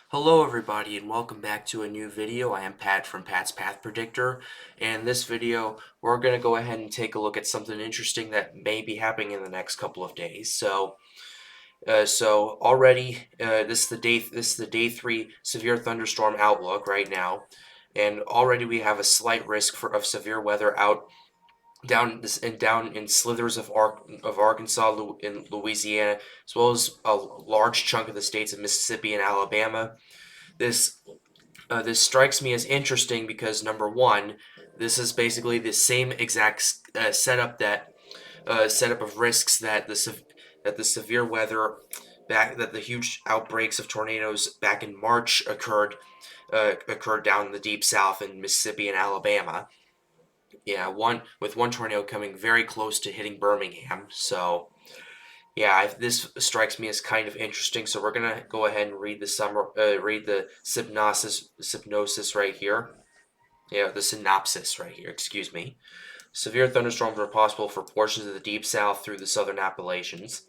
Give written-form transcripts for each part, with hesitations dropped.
Hello everybody and welcome back to a new video. I am Pat from Pat's Path Predictor, and in this video we're going to go ahead and take a look at something interesting that may be happening in the next couple of days. So already this is the day 3 severe thunderstorm outlook right now, and already we have a slight risk of severe weather out down in slithers of Arkansas in Louisiana, as well as a large chunk of the states of Mississippi and Alabama. This this strikes me as interesting because number one, this is basically the same exact setup of risks that the severe weather that the huge outbreaks of tornadoes back in March occurred down in the deep south in Mississippi and Alabama. Yeah, one tornado coming very close to hitting Birmingham. So yeah, this strikes me as kind of interesting. So we're gonna go ahead and read the synopsis right here. Yeah, the synopsis right here. Excuse me. Severe thunderstorms are possible for portions of the deep south through the southern Appalachians.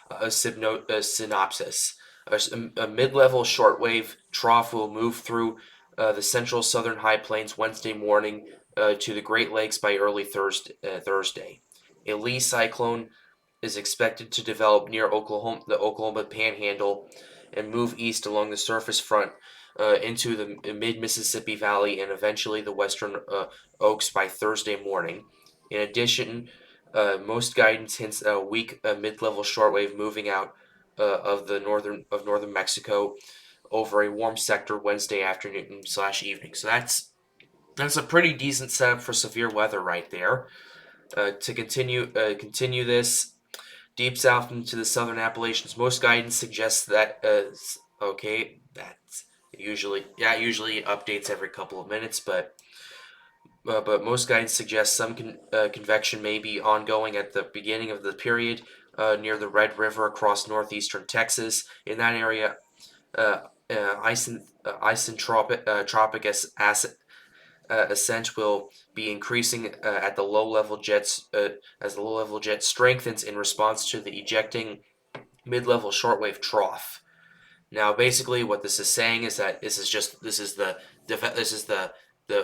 A synopsis. A mid-level shortwave trough will move through the central southern high plains Wednesday morning to the Great Lakes by early Thursday. A Lee cyclone is expected to develop near the Oklahoma Panhandle and move east along the surface front into the mid-Mississippi Valley and eventually the western Oaks by Thursday morning. In addition, most guidance hints at a weak mid-level shortwave moving out of northern Mexico over a warm sector Wednesday afternoon/evening. So that's a pretty decent setup for severe weather right there. To continue this deep south into the southern Appalachians, most guidance suggests that okay, that's usually updates every couple of minutes, but most guidance suggests some convection may be ongoing at the beginning of the period near the Red River across northeastern Texas. In that area, isentropic ascent will be increasing at the low level jets as the low level jet strengthens in response to the ejecting mid-level shortwave trough. Now, basically, what this is saying is that this is the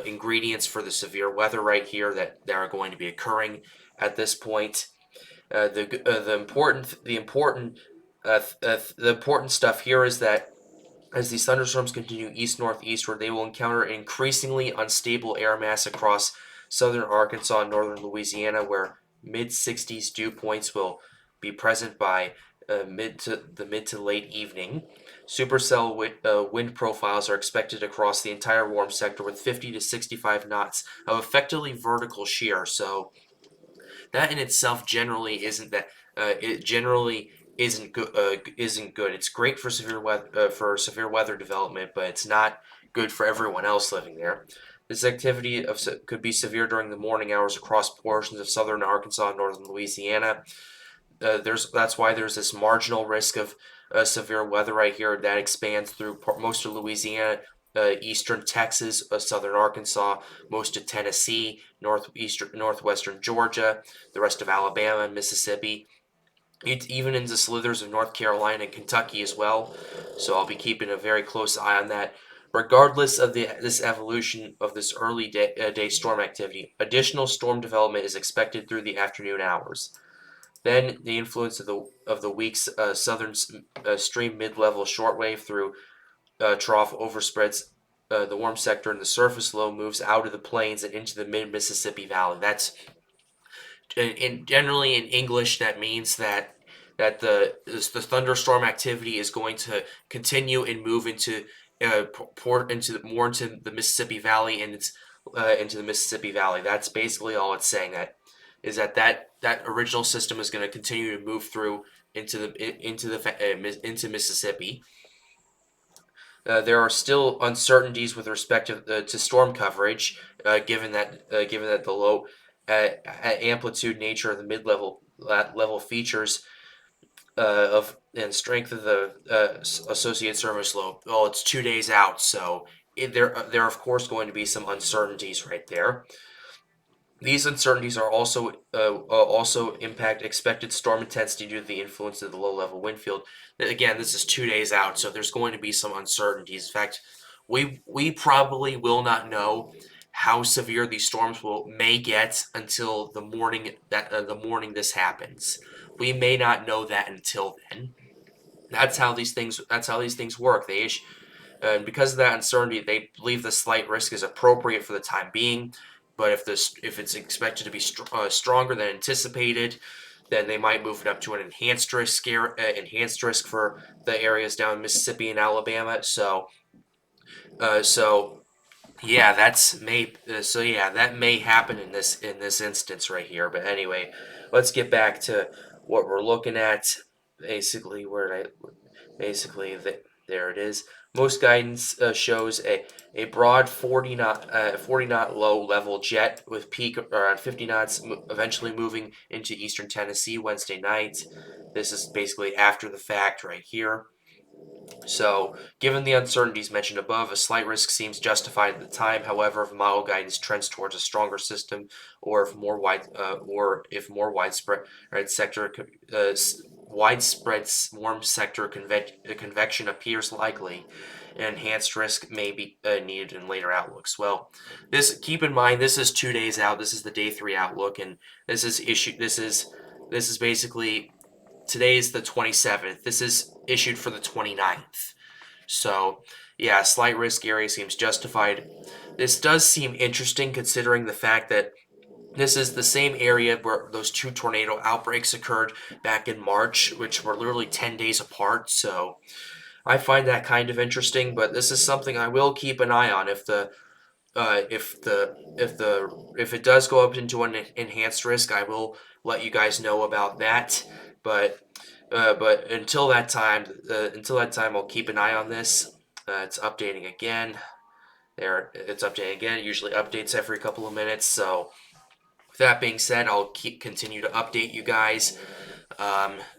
ingredients for the severe weather right here that are going to be occurring at this point. The important stuff here is that as these thunderstorms continue east-northeastward, they will encounter an increasingly unstable air mass across southern Arkansas and northern Louisiana, where mid-60s dew points will be present by mid to late evening. Supercell wind profiles are expected across the entire warm sector with 50 to 65 knots of effectively vertical shear. So that in itself generally isn't that it generally isn't good. It's great for severe weather development, but it's not good for everyone else living there. This activity could be severe during the morning hours across portions of southern Arkansas and northern Louisiana. That's why there's this marginal risk of severe weather right here that expands through most of Louisiana, eastern Texas, southern Arkansas, most of Tennessee, northwestern Georgia, the rest of Alabama and Mississippi, even into slithers of North Carolina and Kentucky as well. So I'll be keeping a very close eye on that. Regardless of this evolution of this early day storm activity, additional storm development is expected through the afternoon hours. Then the influence of the week's southern stream mid-level shortwave through trough overspreads the warm sector, and the surface low moves out of the plains and into the mid-Mississippi Valley. That's generally in English that means that the thunderstorm activity is going to continue and move into into the Mississippi Valley, and it's into the Mississippi Valley. That's basically all it's saying. That original system is going to continue to move through into Mississippi. There are still uncertainties with respect to storm coverage, given that the low amplitude nature of the mid-level level features of and strength of the associated surface low. Well, it's 2 days out, so there are of course going to be some uncertainties right there. These uncertainties are also impact expected storm intensity due to the influence of the low-level wind field. Again, this is 2 days out, so there's going to be some uncertainties. In fact, we probably will not know how severe these storms may get until the morning this happens. We may not know that until then. That's how these things work. And because of that uncertainty, they believe the slight risk is appropriate for the time being. But if it's expected to be stronger than anticipated, then they might move it up to an enhanced risk for the areas down in Mississippi and Alabama. So yeah, that may happen in this instance right here. But anyway, let's get back to what we're looking at. Basically, there it is. Most guidance shows a broad 40 knot low level jet with peak around 50 knots, eventually moving into eastern Tennessee Wednesday night. This is basically after the fact right here. So, given the uncertainties mentioned above, a slight risk seems justified at the time. However, if model guidance trends towards a stronger system, or if more widespread right, sector uh, widespread warm sector convection appears likely, an enhanced risk may be needed in later outlooks. Well, keep in mind this is 2 days out. This is the day 3 outlook, and this is issued. This is basically today's the 27th. This is issued for the 29th. So, yeah, slight risk area seems justified. This does seem interesting considering the fact that this is the same area where those 2 tornado outbreaks occurred back in March, which were literally 10 days apart. So, I find that kind of interesting, but this is something I will keep an eye on if it does go up into an enhanced risk, I will let you guys know about that. But until that time, I'll keep an eye on this. It's updating again. It's updating again. It usually updates every couple of minutes. So, with that being said, I'll continue to update you guys.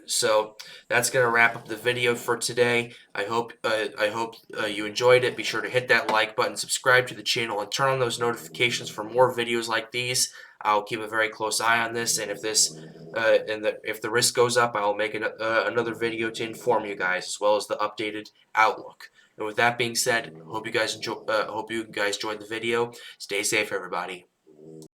So that's gonna wrap up the video for today. I hope you enjoyed it. Be sure to hit that like button, subscribe to the channel, and turn on those notifications for more videos like these. I'll keep a very close eye on this, and if the risk goes up, I'll make another video to inform you guys, as well as the updated outlook. And with that being said, hope you guys enjoyed the video. Stay safe, everybody.